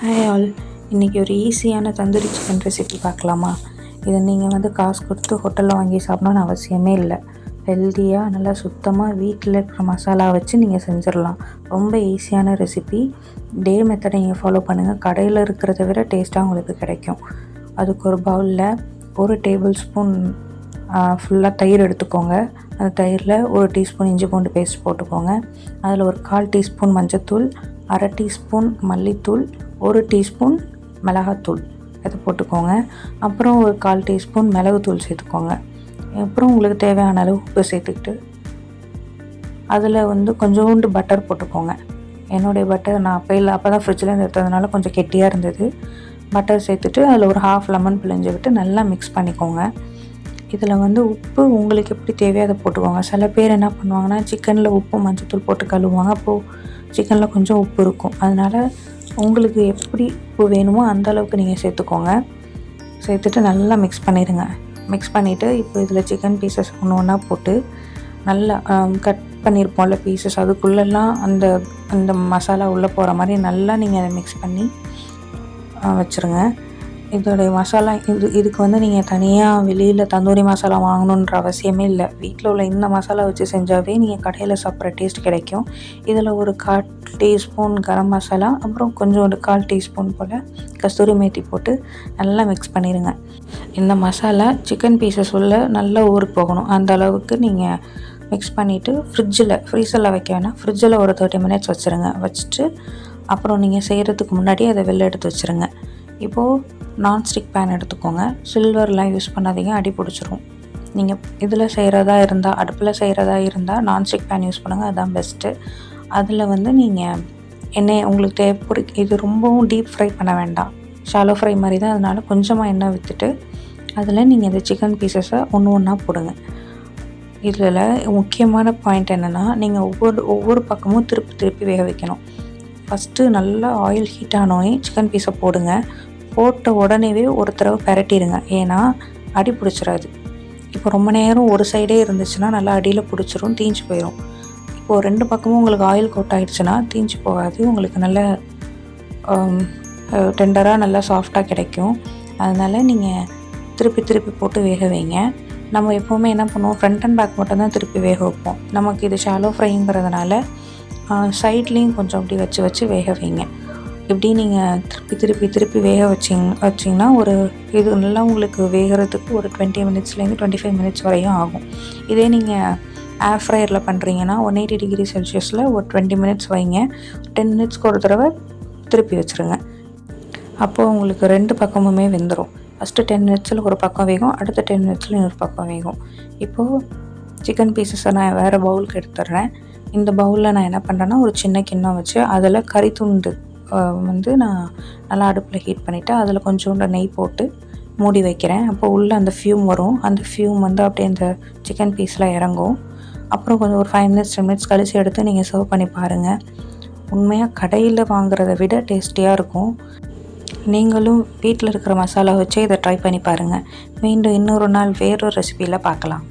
Hi all, இன்றைக்கி ஒரு ஈஸியான தந்தூரி சிக்கன் ரெசிபி பார்க்கலாமா? இதை நீங்கள் காசு கொடுத்து ஹோட்டலில் வாங்கி சாப்பிடணுன்னு அவசியமே இல்லை. ஹெல்த்தியாக நல்லா சுத்தமாக வீட்டில் இருக்கிற மசாலா வச்சு நீங்கள் செஞ்சிடலாம். ரொம்ப ஈஸியான ரெசிபி. டே மெத்தடை நீங்கள் ஃபாலோ பண்ணுங்கள். கடையில் இருக்கிறத விட டேஸ்ட்டாக உங்களுக்கு கிடைக்கும். அதுக்கு ஒரு பவுலில் 1 டேபிள் ஸ்பூன் ஃபுல்லாக தயிர் எடுத்துக்கோங்க. அந்த தயிரில் 1 டீஸ்பூன் இஞ்சி பூண்டு பேஸ்ட் போட்டுக்கோங்க. அதில் ஒரு 1/4 டீஸ்பூன் மஞ்சத்தூள், 1/2 டீஸ்பூன் மல்லித்தூள், 1 டீஸ்பூன் மிளகாத்தூள் அதை போட்டுக்கோங்க. அப்புறம் ஒரு 1/4 டீஸ்பூன் மிளகுத்தூள் சேர்த்துக்கோங்க. அப்புறம் உங்களுக்கு தேவையான அளவு உப்பு சேர்த்துக்கிட்டு அதில் கொஞ்சோண்டு பட்டர் போட்டுக்கோங்க. என்னுடைய பட்டர் நான் அப்போ தான் ஃப்ரிட்ஜில் எடுத்ததுனால கொஞ்சம் கெட்டியாக இருந்தது. பட்டர் சேர்த்துட்டு அதில் ஒரு 1/2 லெமன் பிழிஞ்சு விட்டு நல்லா மிக்ஸ் பண்ணிக்கோங்க. இதில் உப்பு உங்களுக்கு எப்படி தேவையோ அதை போட்டுக்கோங்க. சில பேர் என்ன பண்ணுவாங்கன்னா, சிக்கனில் உப்பு மஞ்சத்தூள் போட்டு கழுவுவாங்க. அப்போது சிக்கனில் கொஞ்சம் உப்பு இருக்கும். அதனால் உங்களுக்கு எப்படி உப்பு வேணுமோ அந்த அளவுக்கு நீங்கள் சேர்த்துக்கோங்க. சேர்த்துட்டு நல்லா மிக்ஸ் பண்ணிடுங்க. மிக்ஸ் பண்ணிவிட்டு இப்போ இதில் சிக்கன் பீசஸ் ஒன்று ஒன்றா போட்டு நல்லா கட் பண்ணியிருப்போம்ல பீசஸ், அதுக்குள்ளெல்லாம் அந்த அந்த மசாலா உள்ளே போகிற மாதிரி நல்லா நீங்கள் அதை மிக்ஸ் பண்ணி வச்சுருங்க. இதோடைய மசாலா இதுக்கு நீங்கள் தனியாக வெளியில் தந்தூரி மசாலா வாங்கணுன்ற அவசியமே இல்லை. வீட்டில் உள்ள இந்த மசாலா வச்சு செஞ்சாவே நீங்கள் கடையில் சாப்பிட்ற டேஸ்ட் கிடைக்கும். இதில் ஒரு 1/4 டீஸ்பூன் கரம் மசாலா, அப்புறம் கொஞ்சோண்டு 1/4 டீஸ்பூன் போல் கஸ்தூரி மேத்தி போட்டு நல்லா மிக்ஸ் பண்ணிடுங்க. இந்த மசாலா சிக்கன் பீசஸ் உள்ள நல்லா ஊறி போகணும். அந்த அளவுக்கு நீங்கள் மிக்ஸ் பண்ணிவிட்டு ஃப்ரீசரில் வைக்க வேணாம், ஃப்ரிட்ஜில் ஒரு 30 மினிட்ஸ் வச்சுருங்க. வச்சுட்டு அப்புறம் நீங்கள் செய்கிறதுக்கு முன்னாடி அதை வெளில எடுத்து வச்சுருங்க. இப்போது நான்ஸ்டிக் பேன் எடுத்துக்கோங்க. சில்வர்லாம் யூஸ் பண்ணாதீங்க, அடி பிடிச்சிரும். நீங்கள் இதில் செய்கிறதா இருந்தால், அடுப்பில் செய்கிறதா இருந்தால் நான்ஸ்டிக் பேன் யூஸ் பண்ணுங்கள், அதுதான் பெஸ்ட்டு. அதில் நீங்கள் எண்ணெய் உங்களுக்கு இது ரொம்பவும் டீப் ஃப்ரை பண்ண வேண்டாம், ஷாலோ ஃப்ரை மாதிரி தான். அதனால் கொஞ்சமாக எண்ணெய் விற்றுட்டு அதில் நீங்கள் இந்த சிக்கன் பீசஸை ஒன்று ஒன்றா போடுங்க. இதில் முக்கியமான பாயிண்ட் என்னென்னா, நீங்கள் ஒவ்வொரு பக்கமும் திருப்பி வேக வைக்கணும். ஃபஸ்ட்டு நல்லா ஆயில் ஹீட் ஆனோடனே சிக்கன் பீஸை போடுங்க. போட்ட உடனேவே ஒரு தடவை பரட்டிடுங்க, ஏன்னா அடி பிடிச்சிடாது. இப்போ ரொம்ப நேரம் ஒரு சைடே இருந்துச்சுன்னா நல்லா அடியில் பிடிச்சிரும், தீஞ்சு போயிடும். இப்போது 2 பக்கமும் உங்களுக்கு ஆயில் கோட் ஆகிடுச்சுன்னா தீஞ்சு போகாது, உங்களுக்கு நல்ல டெண்டராக நல்லா சாஃப்டாக கிடைக்கும். அதனால் நீங்கள் திருப்பி போட்டு வேக வைங்க. நம்ம எப்போவுமே என்ன பண்ணுவோம், ஃப்ரண்ட் அண்ட் பேக் மட்டும் தான் திருப்பி வேக வைப்போம். நமக்கு இது ஷாலோ ஃப்ரைங்கிறதுனால சைட்லேயும் கொஞ்சம் அப்படி வச்சு வேக வைங்க. இப்படி நீங்கள் திருப்பி வேக வச்சிங்கன்னா இது நல்லா உங்களுக்கு வேகிறதுக்கு ஒரு 20 மினிட்ஸ்லேருந்து 25 மினிட்ஸ் வரையும் ஆகும். இதே நீங்கள் ஏர் ஃப்ரையரில் பண்ணுறீங்கன்னா 180 டிகிரி செல்சியஸில் ஒரு 20 மினிட்ஸ் வைங்க. 10 மினிட்ஸ்க்கு ஒரு தடவை திருப்பி வச்சுருங்க. அப்போது உங்களுக்கு 2 பக்கமுமே வெந்துடும். ஃபஸ்ட்டு 10 மினிட்ஸில் ஒரு பக்கம் வேகும், அடுத்த 10 மினிட்ஸில் இன்னொரு பக்கம் வேகும். இப்போது சிக்கன் பீசஸை நான் வேறு பவுலுக்கு எடுத்துடுறேன். இந்த பவுலில் நான் என்ன பண்ணுறேன்னா, ஒரு சின்ன கிண்ணம் வச்சு அதில் கறித்துண்டு நான் நல்லா அடுப்பில் ஹீட் பண்ணிவிட்டு அதில் கொஞ்சோண்டு நெய் போட்டு மூடி வைக்கிறேன். அப்போ உள்ளே அந்த ஃப்யூம் வரும். அந்த ஃப்யூம் அப்படியே அந்த சிக்கன் பீஸில் இறங்கும். அப்புறம் கொஞ்சம் ஒரு 5 மினிட்ஸ் 10 மினிட்ஸ் கழிச்சு எடுத்து நீங்கள் சர்வ் பண்ணி பாருங்கள். உண்மையாக கடையில் வாங்குறத விட டேஸ்டியாக இருக்கும். நீங்களும் வீட்டில் இருக்கிற மசாலா வச்சு இதை ட்ரை பண்ணி பாருங்கள். மீண்டும் இன்னொரு நாள் வேறொரு ரெசிபியில் பார்க்கலாம்.